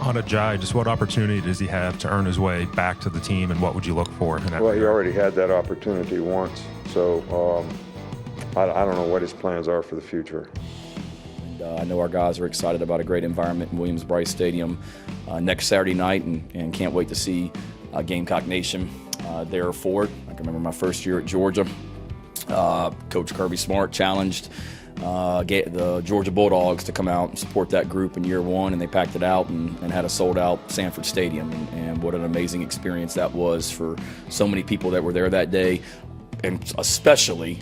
On Agiye, just what opportunity does he have to earn his way back to the team, and what would you look for in that Well, regard? he already had that opportunity once, so I don't know what his plans are for the future. And I know our guys are excited about a great environment in Williams-Brice Stadium next Saturday night, and can't wait to see Gamecock Nation there for it. I can remember my first year at Georgia. Coach Kirby Smart challenged the Georgia Bulldogs to come out and support that group in year one, and they packed it out and had a sold-out Sanford Stadium. And what an amazing experience that was for so many people that were there that day, and especially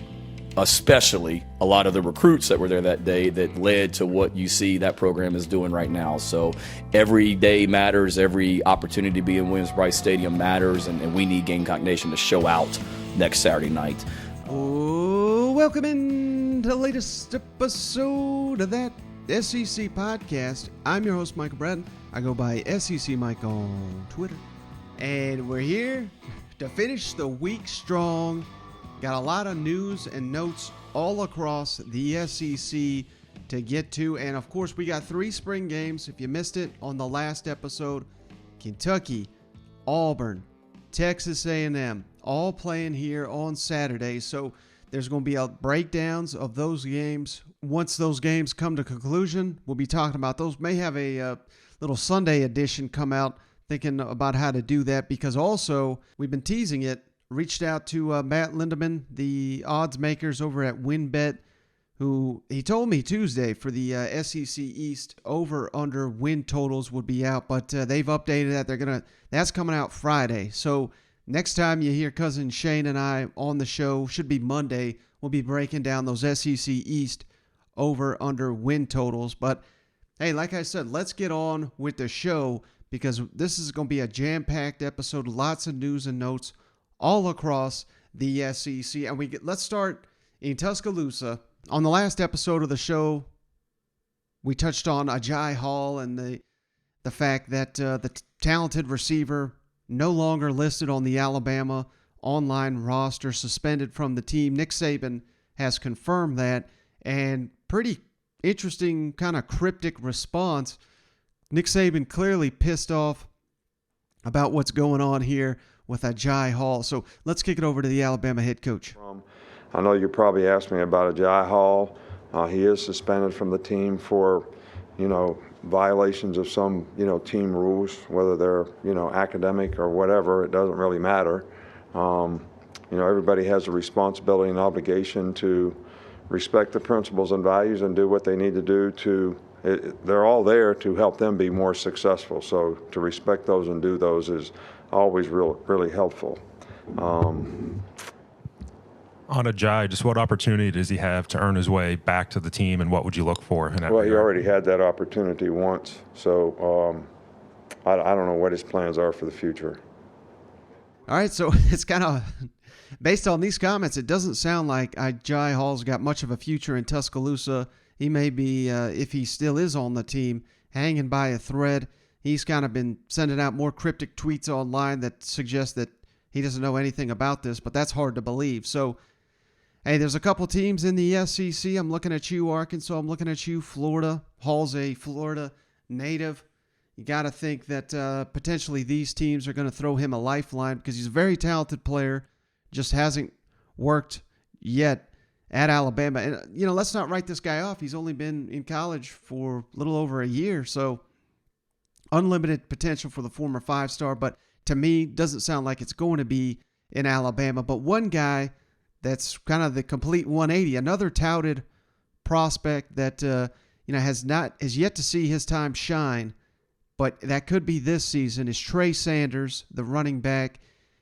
a lot of the recruits that were there that day that led to what you see that program is doing right now. So every day matters, every opportunity to be in Williams-Brice Stadium matters, and we need Gamecock Nation to show out next Saturday night. Oh, welcome in to the latest episode of that SEC podcast. I'm your host, Michael Bratton. I go by SEC Mike on Twitter. And we're here to finish the week strong. Got a lot of news and notes all across the SEC to get to. And of course, we got 3 spring games. If you missed it on the last episode, Kentucky, Auburn, Texas A&M, all playing here on Saturday. So there's going to be breakdowns of those games. Once those games come to conclusion, we'll be talking about those. May have a little Sunday edition come out, thinking about how to do that, because also we've been teasing it. Reached out to Matt Lindeman, the odds makers over at WinBet, who he told me Tuesday for the SEC East over/under win totals would be out, but they've updated that. That's coming out Friday. So next time you hear Cousin Shane and I on the show, should be Monday, we'll be breaking down those SEC East over/under win totals. But hey, like I said, let's get on with the show, because this is going to be a jam-packed episode, lots of news and notes all across the SEC. And let's start in Tuscaloosa. On the last episode of the show, we touched on Agiye Hall and the fact that the talented receiver no longer listed on the Alabama online roster, suspended from the team. Nick Saban has confirmed that, and pretty interesting kind of cryptic response. Nick Saban clearly pissed off about what's going on here with Agiye Hall. So let's kick it over to the Alabama head coach. I know you probably asked me about Agiye Hall. He is suspended from the team for, violations of some, team rules, whether they're, academic or whatever. It doesn't really matter. Everybody has a responsibility and obligation to respect the principles and values and do what they need to do they're all there to help them be more successful. So to respect those and do those is always really helpful. On Agiye, just what opportunity does he have to earn his way back to the team, and what would you look for in that Well, he regard? already had that opportunity once, so I don't know what his plans are for the future. All right, so it's kind of, based on these comments, it doesn't sound like Agiye Hall's got much of a future in Tuscaloosa. He may be, if he still is on the team, hanging by a thread. He's kind of been sending out more cryptic tweets online that suggest that he doesn't know anything about this, but that's hard to believe. So, hey, there's a couple teams in the SEC. I'm looking at you, Arkansas. I'm looking at you, Florida. Hall's a Florida native. You got to think that potentially these teams are going to throw him a lifeline, because he's a very talented player, just hasn't worked yet at Alabama. And, let's not write this guy off. He's only been in college for a little over a year, so unlimited potential for the former 5-star, but to me, doesn't sound like it's going to be in Alabama. But one guy that's kind of the complete 180, another touted prospect that has yet to see his time shine, but that could be this season, is Trey Sanders, the running back,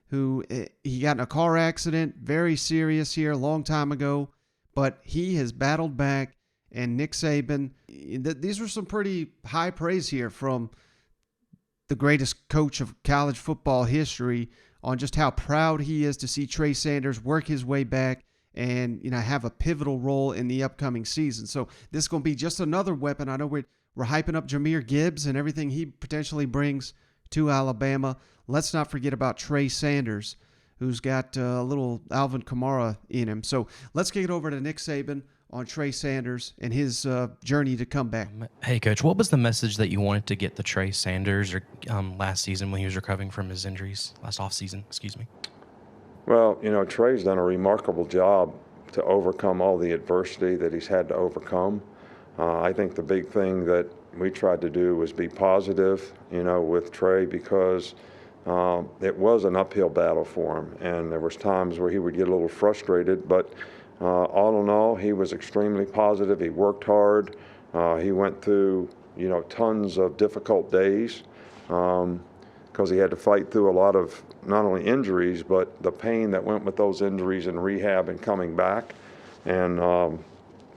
who he got in a car accident, very serious here a long time ago, but he has battled back. And Nick Saban, these were some pretty high praise here from the greatest coach of college football history on just how proud he is to see Trey Sanders work his way back and have a pivotal role in the upcoming season. So this is going to be just another weapon. I know we're hyping up Jahmyr Gibbs and everything he potentially brings to Alabama. Let's not forget about Trey Sanders, who's got a little Alvin Kamara in him. So let's kick it over to Nick Saban on Trey Sanders and his journey to come back. Hey, Coach, what was the message that you wanted to get to Trey Sanders last season when he was recovering from his injuries, last offseason, excuse me? Well, Trey's done a remarkable job to overcome all the adversity that he's had to overcome. I think the big thing that we tried to do was be positive, with Trey, because it was an uphill battle for him, and there was times where he would get a little frustrated, but all in all, he was extremely positive. He worked hard. He went through, tons of difficult days because he had to fight through a lot of not only injuries, but the pain that went with those injuries and rehab and coming back. And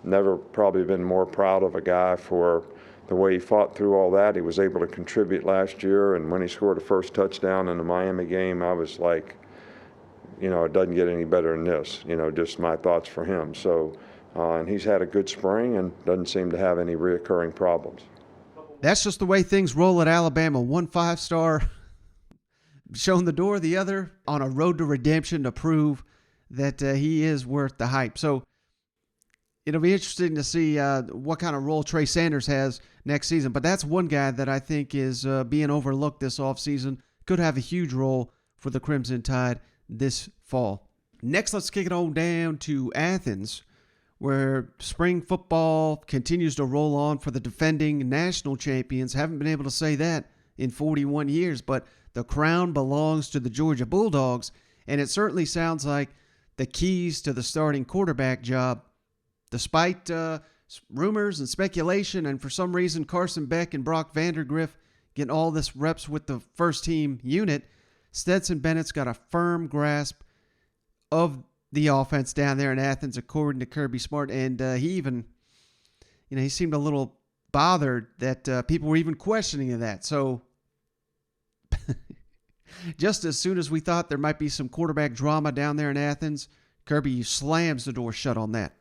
never probably been more proud of a guy for the way he fought through all that. He was able to contribute last year, and when he scored the first touchdown in the Miami game, I was like, it doesn't get any better than this, just my thoughts for him. So, and he's had a good spring and doesn't seem to have any reoccurring problems. That's just the way things roll at Alabama. One 5-star shown the door, the other on a road to redemption to prove that he is worth the hype. So it'll be interesting to see what kind of role Trey Sanders has next season. But that's one guy that I think is being overlooked this offseason. Could have a huge role for the Crimson Tide this fall. Next, let's kick it on down to Athens, where spring football continues to roll on for the defending national champions. Haven't been able to say that in 41 years, but the crown belongs to the Georgia Bulldogs, and it certainly sounds like the keys to the starting quarterback job, despite rumors and speculation, and for some reason Carson Beck and Brock Vandergriff getting all this reps with the first-team unit, Stetson Bennett's got a firm grasp of the offense down there in Athens, according to Kirby Smart, and he even, he seemed a little bothered that people were even questioning that. So just as soon as we thought there might be some quarterback drama down there in Athens, Kirby slams the door shut on that.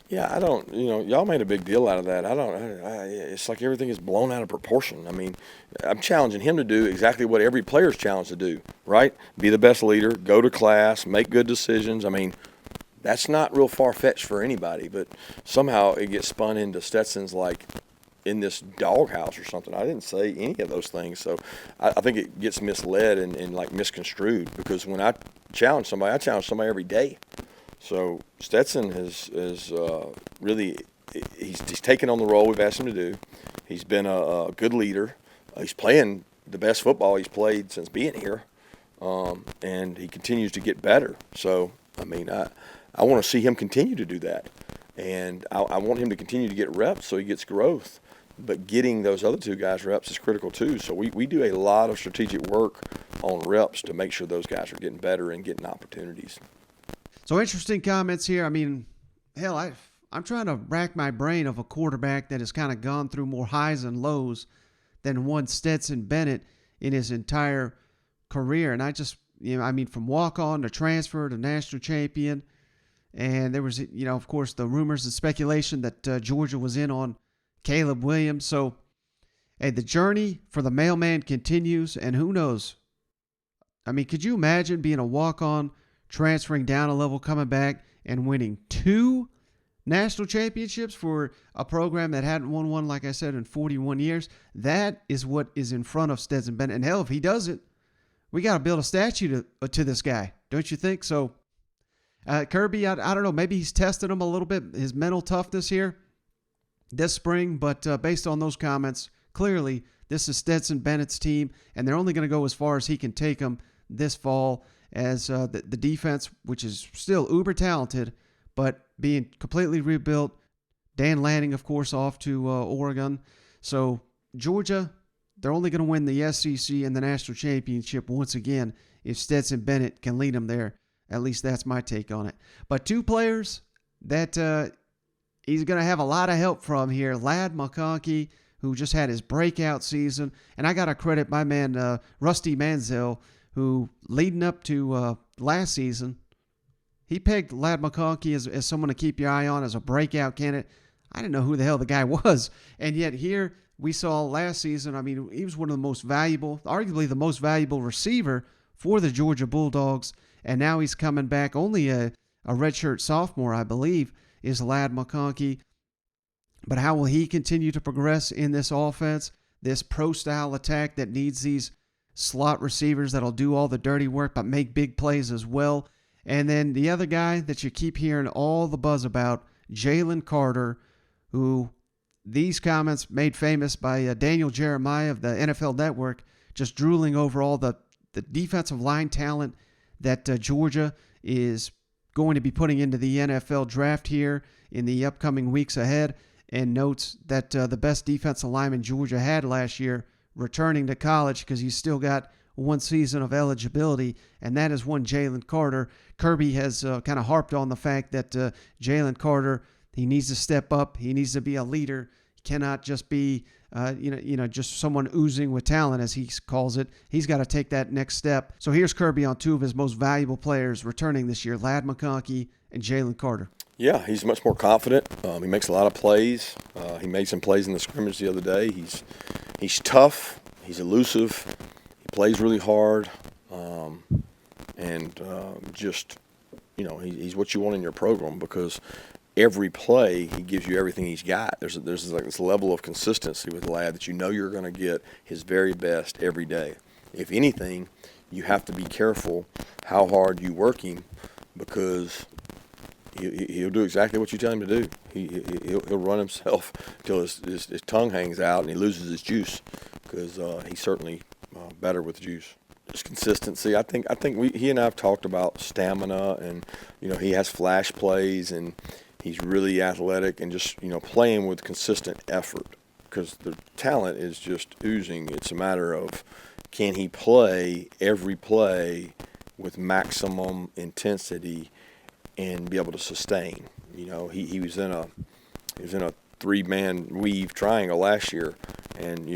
Yeah, I don't, y'all made a big deal out of that. It's like everything is blown out of proportion. I mean, I'm challenging him to do exactly what every player's challenged to do, right? Be the best leader, go to class, make good decisions. I mean, that's not real far-fetched for anybody, but somehow it gets spun into Stetson's like in this doghouse or something. I didn't say any of those things, so I think it gets misled and like misconstrued, because when I challenge somebody every day. So Stetson is really he's taken on the role we've asked him to do. He's been a good leader. He's playing the best football he's played since being here, and he continues to get better. So I mean, I want to see him continue to do that, and I want him to continue to get reps so he gets growth. But getting those other two guys reps is critical too. So we do a lot of strategic work on reps to make sure those guys are getting better and getting opportunities. So interesting comments here. I mean, hell, I'm trying to rack my brain of a quarterback that has kind of gone through more highs and lows than one Stetson Bennett in his entire career. And I just, from walk-on to transfer to national champion. And there was, of course, the rumors and speculation that Georgia was in on Caleb Williams. So, hey, the journey for the mailman continues, and who knows? I mean, could you imagine being a walk-on, transferring down a level, coming back, and winning 2 national championships for a program that hadn't won one, like I said, in 41 years? That is what is in front of Stetson Bennett. And hell, if he does it, we got to build a statue to this guy, don't you think? So, Kirby, I don't know, maybe he's tested him a little bit, his mental toughness here this spring, but based on those comments, clearly this is Stetson Bennett's team, and they're only going to go as far as he can take them this fall, as the defense, which is still uber talented, but being completely rebuilt. Dan Lanning, of course, off to Oregon. So Georgia, they're only going to win the SEC and the national championship once again if Stetson Bennett can lead them there. At least that's my take on it. But 2 players that he's going to have a lot of help from here. Ladd McConkey, who just had his breakout season. And I got to credit my man, Rusty Manziel, who leading up to last season, he pegged Ladd McConkey as someone to keep your eye on as a breakout candidate. I didn't know who the hell the guy was. And yet here we saw last season, I mean, he was one of the most valuable, arguably the most valuable receiver for the Georgia Bulldogs. And now he's coming back, only a redshirt sophomore, I believe, is Ladd McConkey. But how will he continue to progress in this offense, this pro-style attack that needs these slot receivers that'll do all the dirty work but make big plays as well? And then the other guy that you keep hearing all the buzz about, Jalen Carter, who these comments made famous by Daniel Jeremiah of the NFL Network, just drooling over all the defensive line talent that Georgia is going to be putting into the NFL draft here in the upcoming weeks ahead, and notes that the best defensive lineman Georgia had last year returning to college because he's still got one season of eligibility, and that is one Jalen Carter. Kirby has kind of harped on the fact that Jalen Carter, he needs to step up. He needs to be a leader. He cannot just be, just someone oozing with talent, as he calls it. He's got to take that next step. So here's Kirby on two of his most valuable players returning this year, Ladd McConkey and Jalen Carter. Yeah, he's much more confident. He makes a lot of plays. He made some plays in the scrimmage the other day. He's tough. He's elusive. He plays really hard. He's what you want in your program, because every play he gives you everything he's got. There's like this level of consistency with Ladd that you know you're going to get his very best every day. If anything, you have to be careful how hard you work him, because he'll do exactly what you tell him to do. He'll run himself until his tongue hangs out and he loses his juice, because he's certainly better with juice. Just consistency. I think he and I have talked about stamina, and he has flash plays, and he's really athletic, and just playing with consistent effort, because the talent is just oozing. It's a matter of, can he play every play with maximum intensity and be able to sustain. He was in a 3-man weave triangle last year, and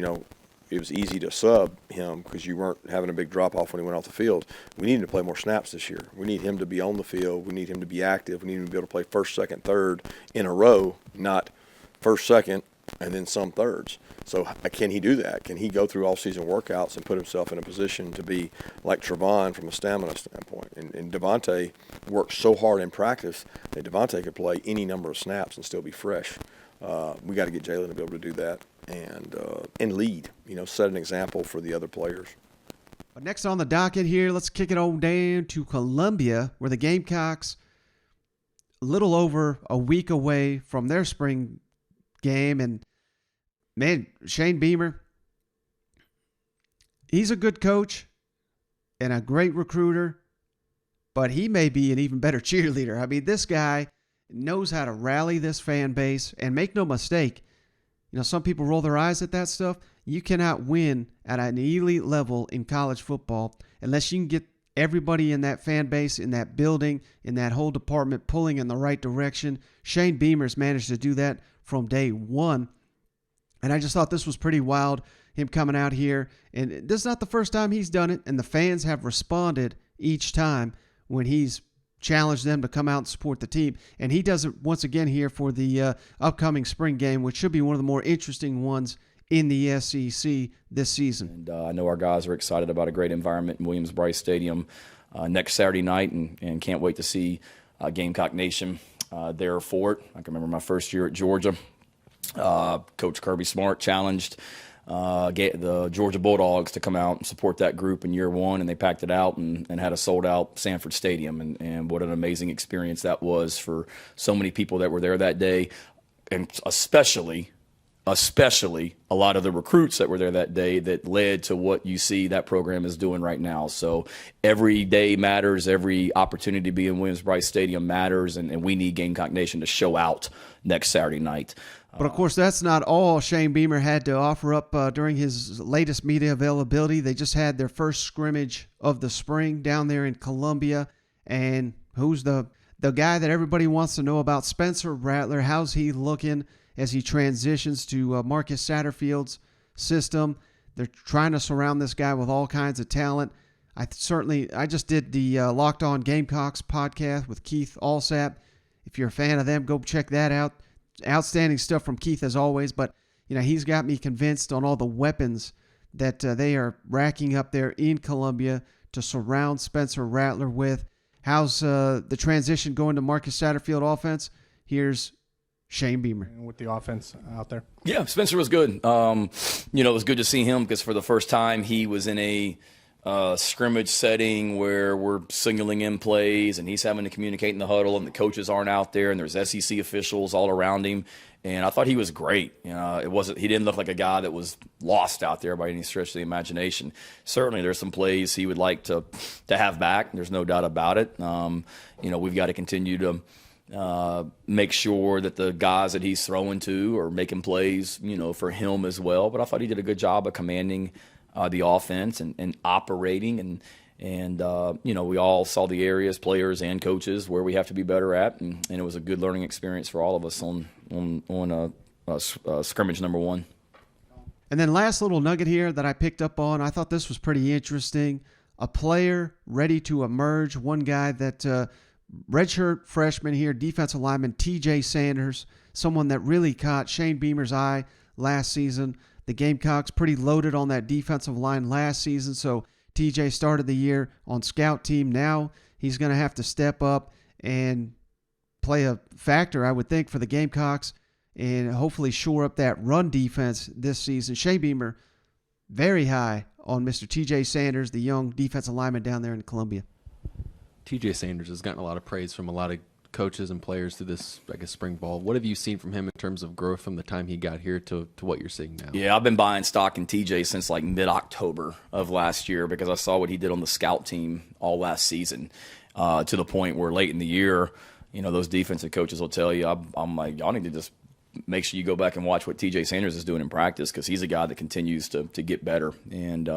it was easy to sub him because you weren't having a big drop off when he went off the field. We need him to play more snaps this year. We need him to be on the field. We need him to be active. We need him to be able to play first, second, third in a row, not first, second, and then some thirds. So can he do that? Can he go through all-season workouts and put himself in a position to be like Trevon from a stamina standpoint? And Devontae worked so hard in practice that Devontae could play any number of snaps and still be fresh. We got to get Jalen to be able to do that and lead, set an example for the other players. But next on the docket here, let's kick it on down to Columbia, where the Gamecocks, a little over a week away from their spring game, and man, Shane Beamer, he's a good coach and a great recruiter, but he may be an even better cheerleader. I mean, this guy knows how to rally this fan base, and make no mistake, some people roll their eyes at that stuff. You cannot win at an elite level in college football unless you can get everybody in that fan base, in that building, in that whole department pulling in the right direction. Shane Beamer's managed to do that from day one. And I just thought this was pretty wild, him coming out here. And this is not the first time he's done it, and the fans have responded each time when he's challenged them to come out and support the team. And he does it once again here for the upcoming spring game, which should be one of the more interesting ones in the SEC this season. And I know our guys are excited about a great environment in Williams-Brice Stadium next Saturday night, and can't wait to see Gamecock Nation there for it. I can remember my first year at Georgia. Coach Kirby Smart challenged the Georgia Bulldogs to come out and support that group in year one, and they packed it out and had a sold-out Sanford Stadium. And what an amazing experience that was for so many people that were there that day, and especially a lot of the recruits that were there that day that led to what you see that program is doing right now. So every day matters. Every opportunity to be in Williams-Brice Stadium matters, and we need Gamecock Nation to show out next Saturday night. But, of course, that's not all Shane Beamer had to offer up during his latest media availability. They just had their first scrimmage of the spring down there in Columbia. And who's the guy that everybody wants to know about? Spencer Rattler. How's he looking as he transitions to Marcus Satterfield's system? They're trying to surround this guy with all kinds of talent. I just did the Locked On Gamecocks podcast with Keith Allsap. If you're a fan of them, go check that out. Outstanding stuff from Keith as always, but he's got me convinced on all the weapons that they are racking up there in Columbia to surround Spencer Rattler with. How's the transition going to Marcus Satterfield offense? Here's Shane Beamer. With the offense out there. Yeah, Spencer was good. It was good to see him because for the first time he was in a scrimmage setting where we're signaling in plays and he's having to communicate in the huddle and the coaches aren't out there and there's SEC officials all around him. And I thought he was great. He didn't look like a guy that was lost out there by any stretch of the imagination. Certainly there's some plays he would like to have back. There's no doubt about it. We've got to continue to make sure that the guys that he's throwing to are making plays, for him as well. But I thought he did a good job of commanding the offense and operating and we all saw the areas, players and coaches, where we have to be better at, and it was a good learning experience for all of us on scrimmage number 1. And then last little nugget here that I picked up on, I thought this was pretty interesting. A player ready to emerge, one guy that redshirt freshman here, defensive lineman TJ Sanders, someone that really caught Shane Beamer's eye last season. The Gamecocks pretty loaded on that defensive line last season, so TJ started the year on scout team. Now he's going to have to step up and play a factor, I would think, for the Gamecocks and hopefully shore up that run defense this season. Shane Beamer, very high on Mr. TJ Sanders, the young defensive lineman down there in Columbia. TJ Sanders has gotten a lot of praise from a lot of coaches and players through this, spring ball. What have you seen from him in terms of growth from the time he got here to what you're seeing now? Yeah, I've been buying stock in TJ since like mid-October of last year because I saw what he did on the scout team all last season to the point where late in the year, those defensive coaches will tell you, I'm like, y'all need to just make sure you go back and watch what TJ Sanders is doing in practice because he's a guy that continues to get better. And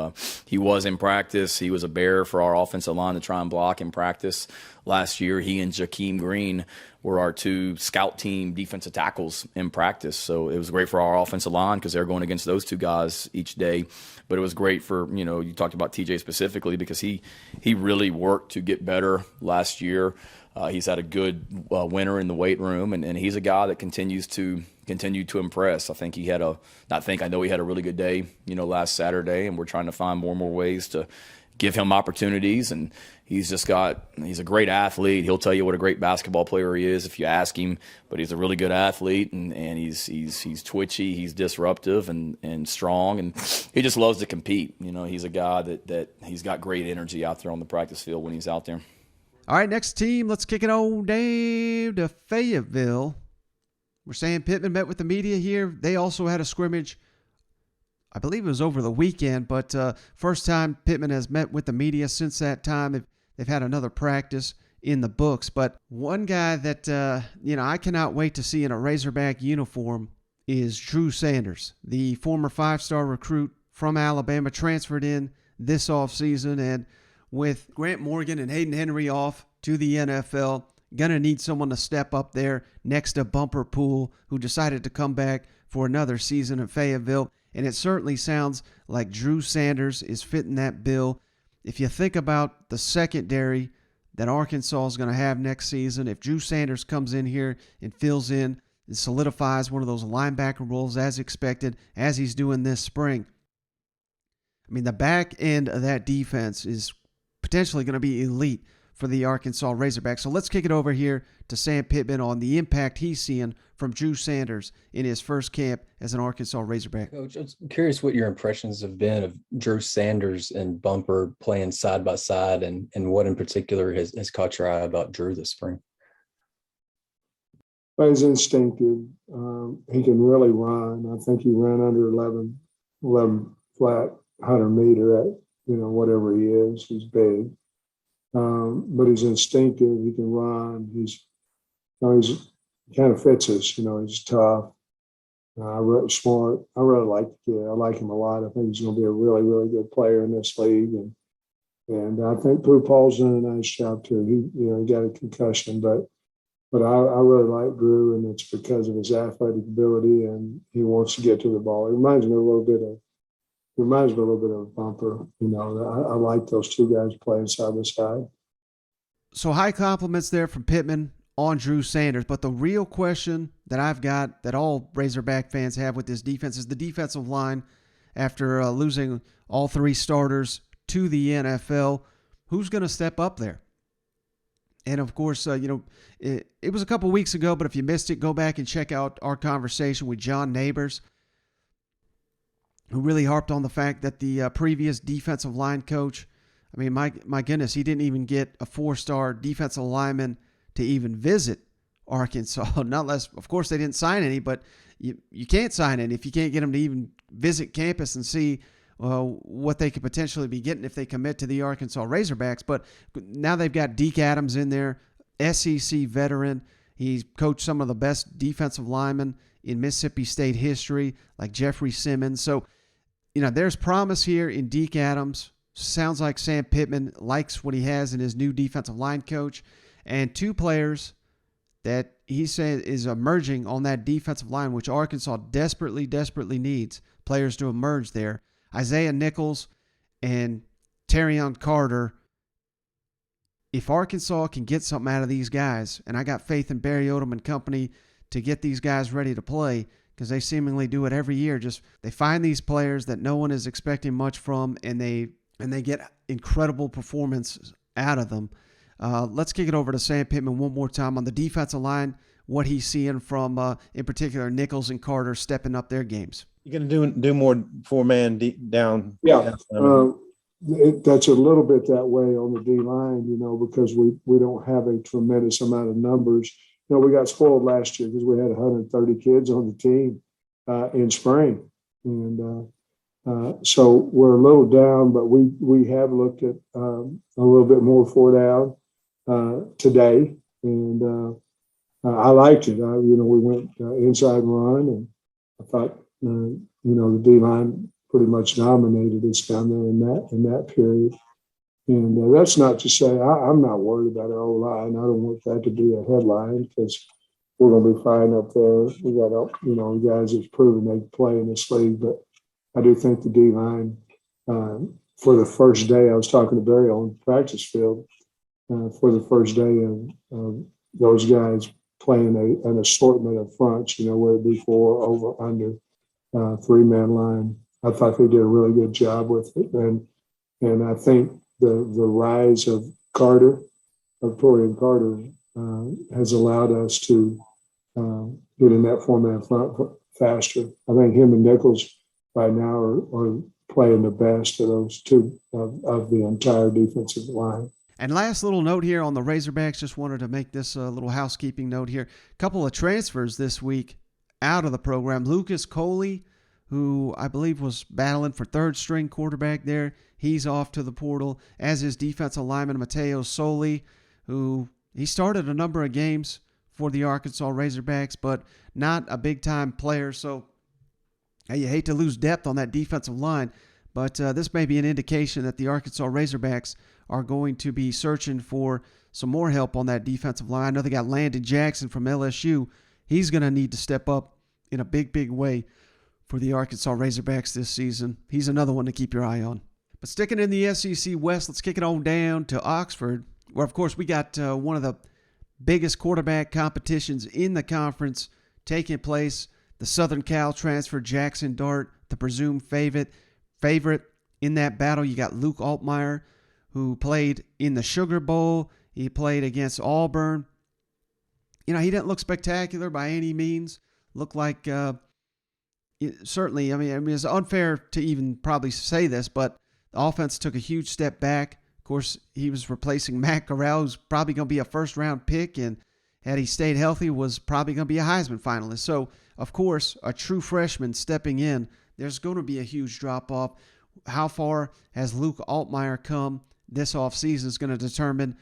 he was in practice. He was a bear for our offensive line to try and block in practice. Last year, he and Jakeem Green were our 2 scout team defensive tackles in practice. So it was great for our offensive line because they're going against those 2 guys each day. But it was great for, you talked about TJ specifically because he really worked to get better last year. He's had a good winter in the weight room, and he's a guy that continues to impress. I know he had a really good day, last Saturday, and we're trying to find more and more ways to give him opportunities. And he's a great athlete. He'll tell you what a great basketball player he is if you ask him, but he's a really good athlete, and he's twitchy, he's disruptive and strong, and he just loves to compete. He's a guy that he's got great energy out there on the practice field when he's out there. All right, next team, let's kick it on down to Fayetteville. We're saying Pittman met with the media here. They also had a scrimmage. I believe it was over the weekend, but first time Pittman has met with the media since that time. They've had another practice in the books. But one guy that, I cannot wait to see in a Razorback uniform is Drew Sanders, the former 5-star recruit from Alabama, transferred in this offseason, and with Grant Morgan and Hayden Henry off to the NFL, going to need someone to step up there next to Bumper Pool, who decided to come back for another season in Fayetteville. And it certainly sounds like Drew Sanders is fitting that bill. If you think about the secondary that Arkansas is going to have next season, if Drew Sanders comes in here and fills in and solidifies one of those linebacker roles as expected, as he's doing this spring, the back end of that defense is potentially going to be elite for the Arkansas Razorbacks. So let's kick it over here to Sam Pittman on the impact he's seeing from Drew Sanders in his first camp as an Arkansas Razorback. Coach, I'm curious what your impressions have been of Drew Sanders and Bumper playing side by side, and what in particular has caught your eye about Drew this spring. Well, he's instinctive. He can really run. I think he ran under 11 flat 100 meter at, whatever he is. He's big. But he's instinctive. He can run. He kind of fits us. He's tough. Really smart. I really like the kid. I like him a lot. I think he's going to be a really, really good player in this league. And I think Blue Paul's done a nice job too. He got a concussion, but I really like Drew, and it's because of his athletic ability, and he wants to get to the ball. It reminds me a little bit of Bumper. I like those 2 guys playing side by side. So high compliments there from Pittman on Drew Sanders. But the real question that I've got, that all Razorback fans have with this defense, is the defensive line. After losing all 3 starters to the NFL, who's going to step up there? And of course, it was a couple weeks ago, but if you missed it, go back and check out our conversation with John Neighbors, who really harped on the fact that the previous defensive line coach, I mean, my goodness, he didn't even get a 4-star defensive lineman to even visit Arkansas. Not less, of course, they didn't sign any, but you can't sign any if you can't get them to even visit campus and see what they could potentially be getting if they commit to the Arkansas Razorbacks. But now they've got Deke Adams in there, SEC veteran. He's coached some of the best defensive linemen in Mississippi State history, like Jeffrey Simmons. So, there's promise here in Deke Adams. Sounds like Sam Pittman likes what he has in his new defensive line coach. And 2 players that he said is emerging on that defensive line, which Arkansas desperately, desperately needs players to emerge there. Isaiah Nichols and Terrion Carter. If Arkansas can get something out of these guys, and I got faith in Barry Odom and company to get these guys ready to play, because they seemingly do it every year. Just they find these players that no one is expecting much from, and they get incredible performance out of them. Let's kick it over to Sam Pittman one more time on the defensive line, what he's seeing from, in particular, Nichols and Carter stepping up their games. You're going to do more 4-man down. Yeah, that's a little bit that way on the D-line, because we don't have a tremendous amount of numbers. We got spoiled last year because we had 130 kids on the team in spring. And so we're a little down, but we have looked at a little bit more 4-down today. And I liked it. We went inside run, and I thought, the D-line pretty much dominated us down there in that period. And that's not to say I'm not worried about our O-line. I don't want that to be a headline because we're going to be fine up there. We got, guys that's proven they can play in this league. But I do think the D-line, for the first day, I was talking to Barry on the practice field, for the first day of those guys playing an assortment of fronts, whether it be 4, over, under, 3-man line. I thought they did a really good job with it. And I think the rise of Torian Carter, has allowed us to get in that 4-man front faster. I think him and Nichols right now are playing the best of those 2 of the entire defensive line. And last little note here on the Razorbacks, just wanted to make this a little housekeeping note here. A couple of transfers this week out of the program. Lucas Coley, who I believe was battling for 3rd-string quarterback there, he's off to the portal, as is defensive lineman Mateo Soli, who he started a number of games for the Arkansas Razorbacks, but not a big-time player. So you hate to lose depth on that defensive line, but this may be an indication that the Arkansas Razorbacks are going to be searching for some more help on that defensive line. I know they got Landon Jackson from LSU. He's going to need to step up in a big, big way for the Arkansas Razorbacks this season. He's another one to keep your eye on. But sticking in the SEC West, let's kick it on down to Oxford, where, of course, we got one of the biggest quarterback competitions in the conference taking place. The Southern Cal transfer, Jackson Dart, the presumed favorite in that battle. You got Luke Altmaier, who played in the Sugar Bowl. He played against Auburn. He didn't look spectacular by any means. Looked like, certainly, I mean, it's unfair to even probably say this, but the offense took a huge step back. Of course, he was replacing Matt Corral, who's probably going to be a first-round pick, and had he stayed healthy, was probably going to be a Heisman finalist. So, of course, a true freshman stepping in, there's going to be a huge drop-off. How far has Luke Altmaier come this offseason is going to determine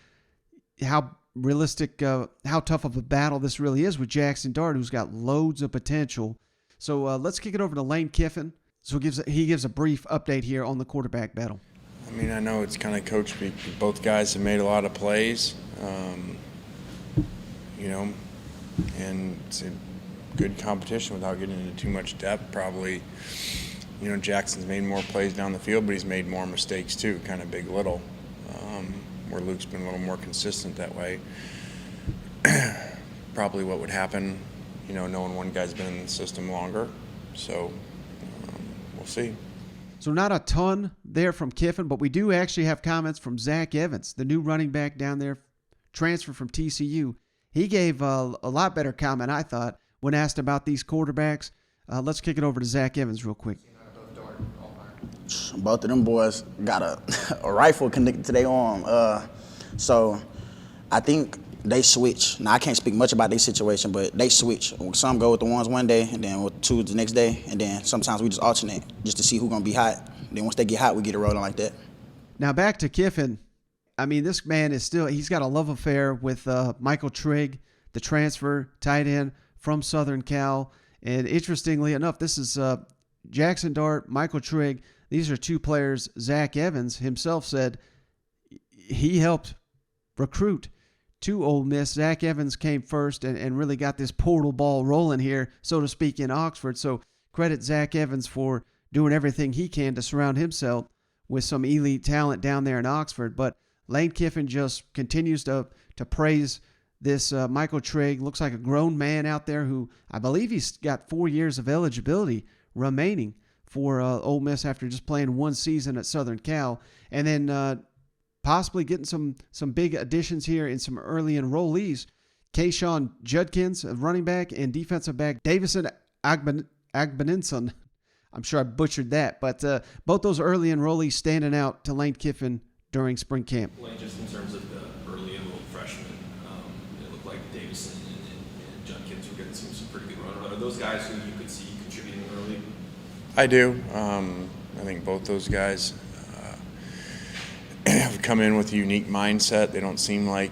how realistic, how tough of a battle this really is with Jackson Dart, who's got loads of potential. So let's kick it over to Lane Kiffin. So he gives a brief update here on the quarterback battle. I mean, I know it's kind of coach speak. Both guys have made a lot of plays, and it's a good competition without getting into too much depth. Probably, Jackson's made more plays down the field, but he's made more mistakes too, kind of big little, where Luke's been a little more consistent that way. Probably what would happen, knowing one guy's been in the system longer. So we'll see. So not a ton there from Kiffin, but we do actually have comments from Zach Evans, the new running back down there, transfer from TCU. He gave a lot better comment, I thought, when asked about these quarterbacks. Let's kick it over to Zach Evans real quick. Both of them boys got a rifle connected to their arm. So I think they switch. Now, I can't speak much about their situation, but they switch. Some go with the ones one day, and then with two the next day, and then sometimes we just alternate just to see who's going to be hot. Then once they get hot, we get it rolling like that. Now, back to Kiffin. I mean, this man is still – he's got a love affair with Michael Trigg, the transfer tight end from Southern Cal. And interestingly enough, this is Jackson Dart, Michael Trigg. These are two players Zach Evans himself said he helped recruit to Ole Miss. Zach Evans came first and really got this portal ball rolling here, so to speak, in Oxford. So credit Zach Evans for doing everything he can to surround himself with some elite talent down there in Oxford. But Lane Kiffin just continues to praise this Michael Trigg. Looks like a grown man out there who I believe he's got 4 years of eligibility remaining for Ole Miss after just playing one season at Southern Cal. And then possibly getting some big additions here in some early enrollees. Kayshawn Judkins, a running back, and defensive back Davison Agbeninson. I'm sure I butchered that, but both those early enrollees standing out to Lane Kiffin during spring camp. Lane, just in terms of the early enrolled freshmen, it looked like Davison and Judkins were getting some pretty good run. Are those guys who you could see contributing early? I do. I think both those guys have come in with a unique mindset. They don't seem like,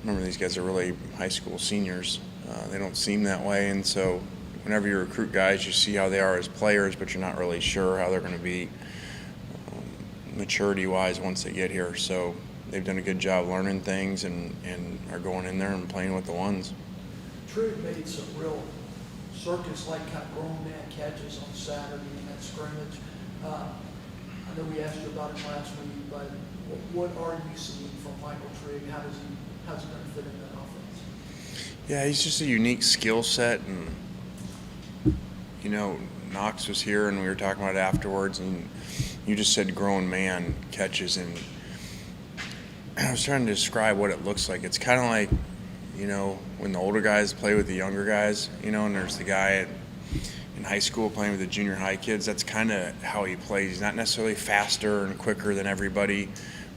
remember, these guys are really high school seniors. They don't seem that way, and so whenever you recruit guys, you see how they are as players, but you're not really sure how they're going to be maturity-wise once they get here. So they've done a good job learning things and are going in there and playing with the ones. Trigg made some real circus-like kind of grown man catches on Saturday in that scrimmage. I know we asked you about him last week, but what are you seeing from Michael Trigg? How's he going to fit in that offense? Yeah, he's just a unique skill set, and you know, Knox was here and we were talking about it afterwards, and you just said grown man catches, and I was trying to describe what it looks like. It's kind of like, you know, when the older guys play with the younger guys, you know, and there's the guy in high school playing with the junior high kids. That's kind of how he plays. He's not necessarily faster and quicker than everybody,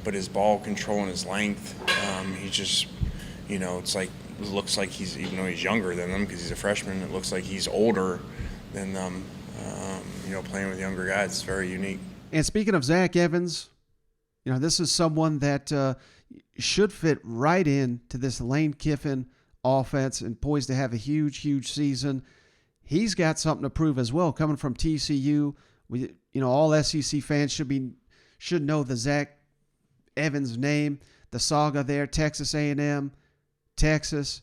but his ball control and his length, he's just, you know, it looks like he's, even though he's younger than them because he's a freshman, it looks like he's older than them, you know, playing with younger guys. It's very unique. And speaking of Zach Evans, you know, this is someone that should fit right into this Lane Kiffin offense and poised to have a huge, huge season. He's got something to prove as well, coming from TCU. All SEC fans should know the Zach Evans name, the saga there. Texas A&M, Texas,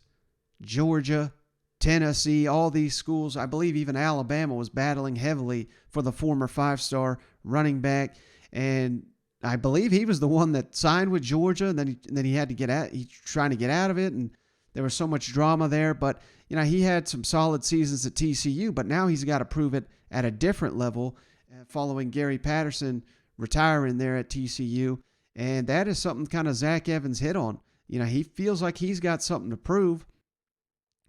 Georgia, Tennessee, all these schools. I believe even Alabama was battling heavily for the former five-star running back, and I believe he was the one that signed with Georgia, and then he had to get out. He's trying to get out of it, and there was so much drama there. But you know, he had some solid seasons at TCU, but now he's got to prove it at a different level, following Gary Patterson retiring there at TCU, and that is something kind of Zach Evans hit on. You know, he feels like he's got something to prove.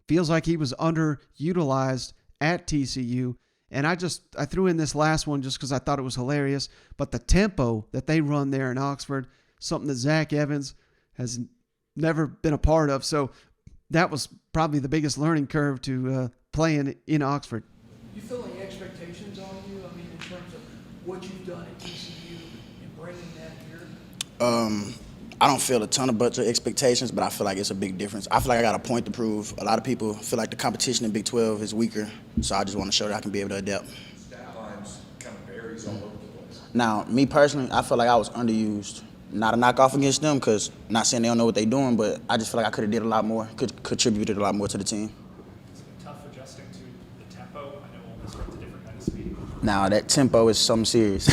Feels like he was underutilized at TCU. And I threw in this last one just because I thought it was hilarious. But the tempo that they run there in Oxford, something that Zach Evans has never been a part of. So that was probably the biggest learning curve to playing in Oxford. You feel any expectations on you? I mean, in terms of what you've done at TCU and bringing that here? I don't feel a ton of bunch of expectations, but I feel like it's a big difference. I feel like I got a point to prove. A lot of people feel like the competition in Big 12 is weaker, so I just want to show that I can be able to adapt. Stat lines kind of varies all over the place. Now, me personally, I feel like I was underused. Not a knockoff against them, because not saying they don't know what they're doing, but I just feel like I could have did a lot more, could contributed a lot more to the team. It's been tough adjusting to the tempo. I know Ole Miss runs a different kind of speed. Now, that tempo is something serious.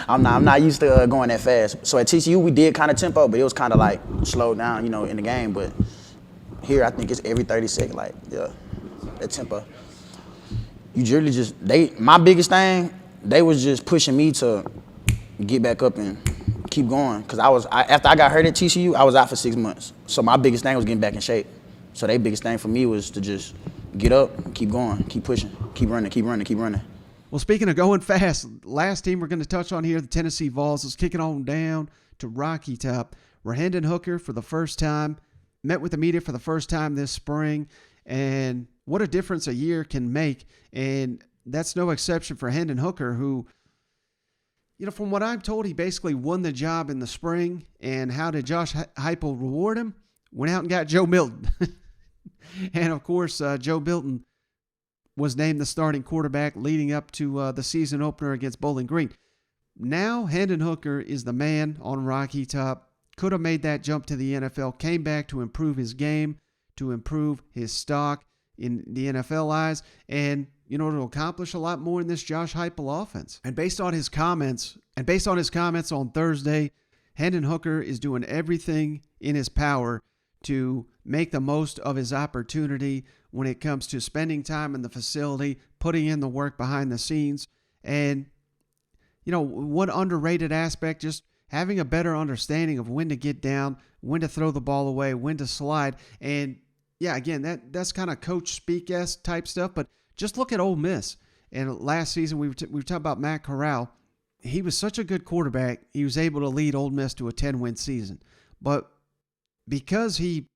I'm not used to going that fast. So at TCU, we did kind of tempo, but it was kind of like slowed down, you know, in the game. But here, I think it's every 30 seconds, like, yeah, that tempo. You generally my biggest thing, they was just pushing me to get back up and keep going. Because after I got hurt at TCU, I was out for 6 months. So my biggest thing was getting back in shape. So their biggest thing for me was to just get up, and keep going, keep pushing, keep running. Well, speaking of going fast, last team we're going to touch on here, the Tennessee Vols, is kicking on down to Rocky Top, where Hendon Hooker, for the first time, met with the media for the first time this spring. And what a difference a year can make. And that's no exception for Hendon Hooker, who, from what I'm told, he basically won the job in the spring. And how did Josh Heupel reward him? Went out and got Joe Milton. And, of course, Joe Milton was named the starting quarterback leading up to the season opener against Bowling Green. Now Hendon Hooker is the man on Rocky Top. Could have made that jump to the NFL, came back to improve his game, to improve his stock in the NFL eyes, and to accomplish a lot more in this Josh Heupel offense. And based on his comments on Thursday, Hendon Hooker is doing everything in his power to make the most of his opportunity when it comes to spending time in the facility, putting in the work behind the scenes. And, one underrated aspect, just having a better understanding of when to get down, when to throw the ball away, when to slide. And, yeah, again, that's kind of coach speak-esque type stuff. But just look at Ole Miss. And last season, we were talking about Matt Corral. He was such a good quarterback, he was able to lead Ole Miss to a 10-win season. But because he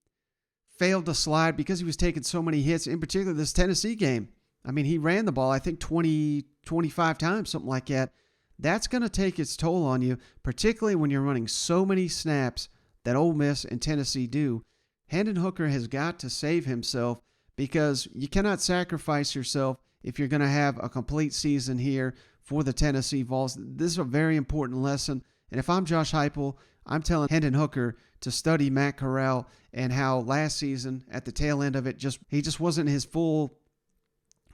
failed to slide, because he was taking so many hits, in particular this Tennessee game, I mean, he ran the ball, I think, 25 times, something like that. That's going to take its toll on you, particularly when you're running so many snaps that Ole Miss and Tennessee do. Hendon Hooker has got to save himself, because you cannot sacrifice yourself if you're going to have a complete season here for the Tennessee Vols. This is a very important lesson. And if I'm Josh Heupel, I'm telling Hendon Hooker to study Matt Corral and how last season, at the tail end of it, he just wasn't his full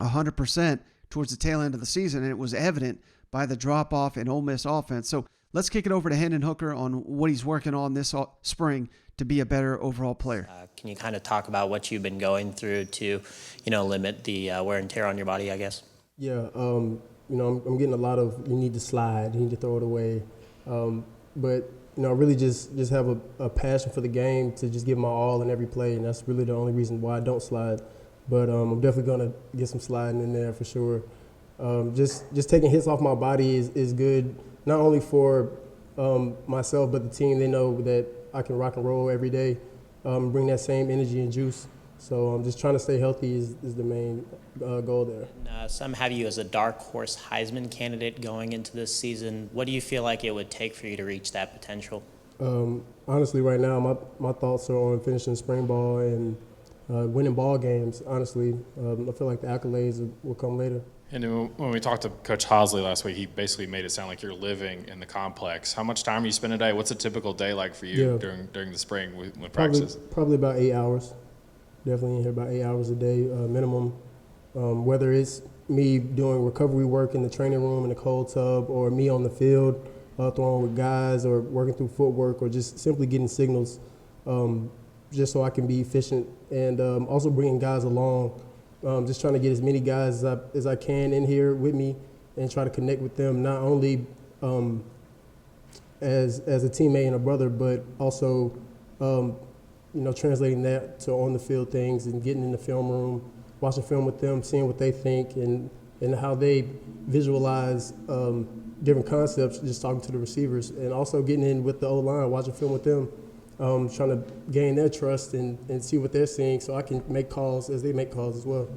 100% towards the tail end of the season, and it was evident by the drop-off in Ole Miss offense. So let's kick it over to Hendon Hooker on what he's working on this spring to be a better overall player. Can you kind of talk about what you've been going through to, limit the wear and tear on your body, I guess? Yeah, I'm getting a lot of, you need to slide, you need to throw it away. But I really just have a passion for the game to just give my all in every play, and that's really the only reason why I don't slide. But I'm definitely going to get some sliding in there for sure. Just taking hits off my body is good, not only for myself but the team. They know that I can rock and roll every day, bring that same energy and juice. So I'm just trying to stay healthy is the main goal there. Some have you as a dark horse Heisman candidate going into this season. What do you feel like it would take for you to reach that potential? Honestly, right now, my thoughts are on finishing spring ball and winning ball games, honestly. I feel like the accolades will come later. And when we talked to Coach Hosley last week, he basically made it sound like you're living in the complex. How much time do you spend a day? What's a typical day like for you during the spring with practices? Probably about 8 hours. Definitely in here about 8 hours a day minimum. Whether it's me doing recovery work in the training room in the cold tub, or me on the field throwing with guys, or working through footwork, or just simply getting signals just so I can be efficient. And also bringing guys along, just trying to get as many guys as I can in here with me and try to connect with them, not only as a teammate and a brother, but also translating that to on the field things and getting in the film room, watching film with them, seeing what they think and how they visualize different concepts, just talking to the receivers, and also getting in with the O-line, watching film with them, trying to gain their trust and see what they're seeing so I can make calls as they make calls as well.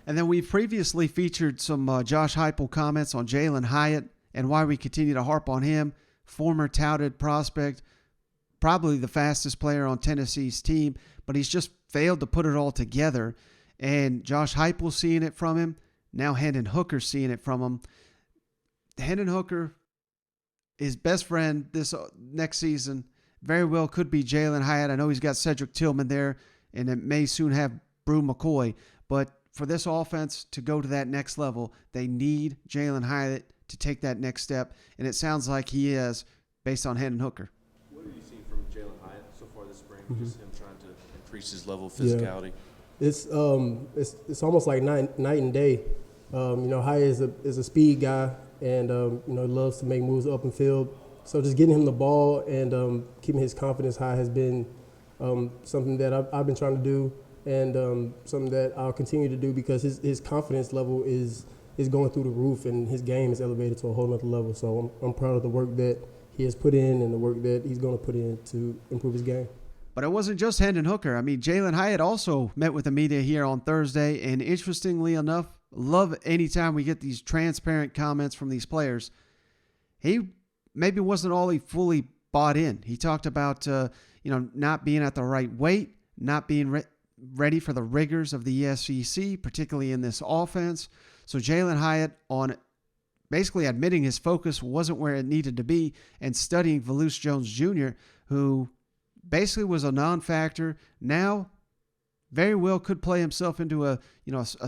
And then we've previously featured some Josh Heupel comments on Jalin Hyatt and why we continue to harp on him, former touted prospect, probably the fastest player on Tennessee's team, but he's just failed to put it all together. And Josh Heupel seeing it from him. Now Hendon Hooker seeing it from him. Hendon Hooker, his best friend this next season, very well could be Jalin Hyatt. I know he's got Cedric Tillman there, and it may soon have Brew McCoy. But for this offense to go to that next level, they need Jalin Hyatt to take that next step. And it sounds like he is, based on Hendon Hooker. What have you seen from Jalin Hyatt so far this spring? Just him trying to increase his level of physicality. Yeah. It's almost like night and day. Hyatt is a speed guy, and he loves to make moves up in field. So just getting him the ball and keeping his confidence high has been something that I've been trying to do, and something that I'll continue to do because his confidence level is going through the roof, and his game is elevated to a whole nother level. So I'm proud of the work that he has put in and the work that he's going to put in to improve his game. But it wasn't just Hendon Hooker. I mean, Jalin Hyatt also met with the media here on Thursday, and interestingly enough, love anytime we get these transparent comments from these players. He maybe wasn't all he fully bought in. He talked about not being at the right weight, not being ready for the rigors of the SEC, particularly in this offense. So Jalin Hyatt on basically admitting his focus wasn't where it needed to be, and studying Velus Jones Jr., who basically was a non-factor. Now, very well could play himself into a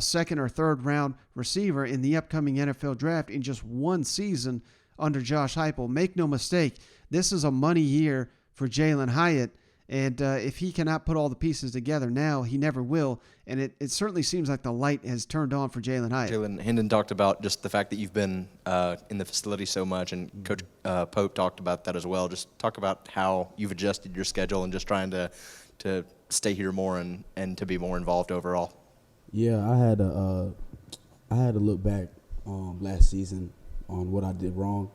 second or third round receiver in the upcoming NFL draft in just one season under Josh Heupel. Make no mistake, this is a money year for Jalin Hyatt, and if he cannot put all the pieces together now, he never will. And it certainly seems like the light has turned on for Jalin Hyatt. Hendon talked about just the fact that you've been in the facility so much, and Coach Pope talked about that as well. Just talk about how you've adjusted your schedule and just trying to stay here more and to be more involved overall. Yeah, I had to look back last season on what I did wrong.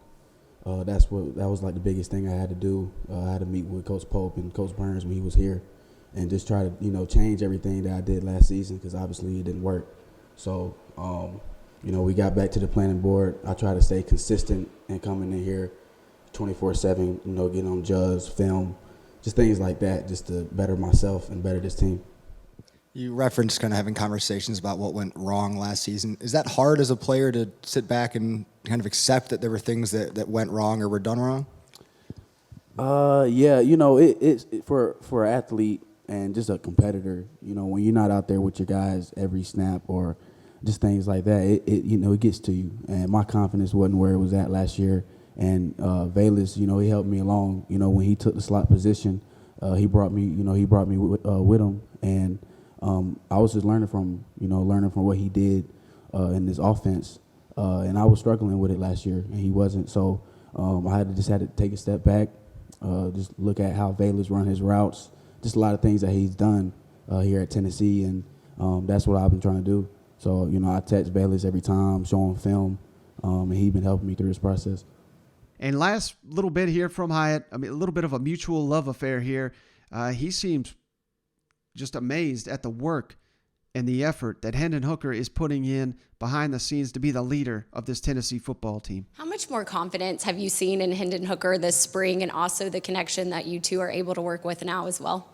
That was like the biggest thing I had to do. I had to meet with Coach Pope and Coach Burns when he was here, and just try to change everything that I did last season, because obviously it didn't work. So we got back to the planning board. I try to stay consistent and coming in here 24/7. Getting on judge, film, just things like that, just to better myself and better this team. You referenced kind of having conversations about what went wrong last season. Is that hard as a player to sit back and kind of accept that there were things that went wrong or were done wrong? Yeah, it's for an athlete and just a competitor, when you're not out there with your guys every snap or just things like that, it gets to you. And my confidence wasn't where it was at last year. And Velus, he helped me along. When he took the slot position, he brought me with him, and I was just learning from what he did in this offense, and I was struggling with it last year, and he wasn't. So I had to take a step back, just look at how Velus run his routes, just a lot of things that he's done here at Tennessee, and that's what I've been trying to do. So I text Velus every time, show him film, and he's been helping me through this process. And last little bit here from Hyatt, a little bit of a mutual love affair here. He seems just amazed at the work and the effort that Hendon Hooker is putting in behind the scenes to be the leader of this Tennessee football team. How much more confidence have you seen in Hendon Hooker this spring, and also the connection that you two are able to work with now as well?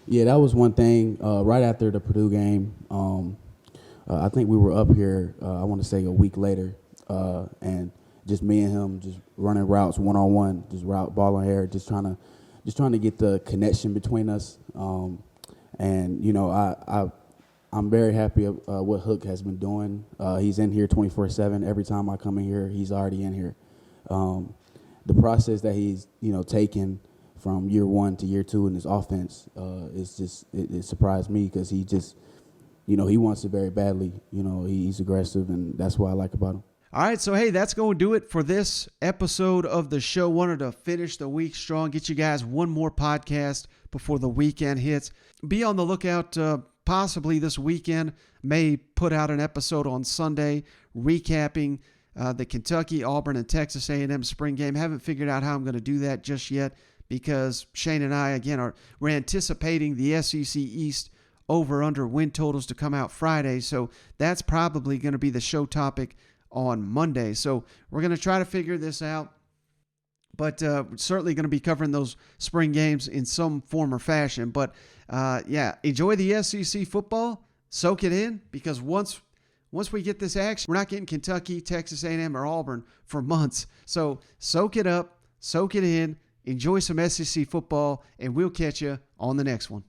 Yeah, that was one thing. Right after the Purdue game, I think we were up here, I want to say a week later, and just me and him just running routes one-on-one, just route, ball on air, just trying to get the connection between us. And I'm very happy of what Hook has been doing. He's in here 24/7. Every time I come in here, he's already in here. The process that he's taken from year one to year two in his offense is just it surprised me, because he just he wants it very badly. He's aggressive, and that's what I like about him. All right, so hey, that's going to do it for this episode of the show. Wanted to finish the week strong, get you guys one more podcast before the weekend hits. Be on the lookout. Possibly this weekend, may put out an episode on Sunday recapping the Kentucky, Auburn, and Texas A&M spring game. Haven't figured out how I'm going to do that just yet, because Shane and I, again, we're anticipating the SEC East over-under win totals to come out Friday. So that's probably going to be the show topic on Monday. So we're going to try to figure this out, but certainly going to be covering those spring games in some form or fashion. But enjoy the SEC football, soak it in, because once we get this action, we're not getting Kentucky, Texas A&M, or Auburn for months. So soak it up, soak it in, enjoy some SEC football, and we'll catch you on the next one.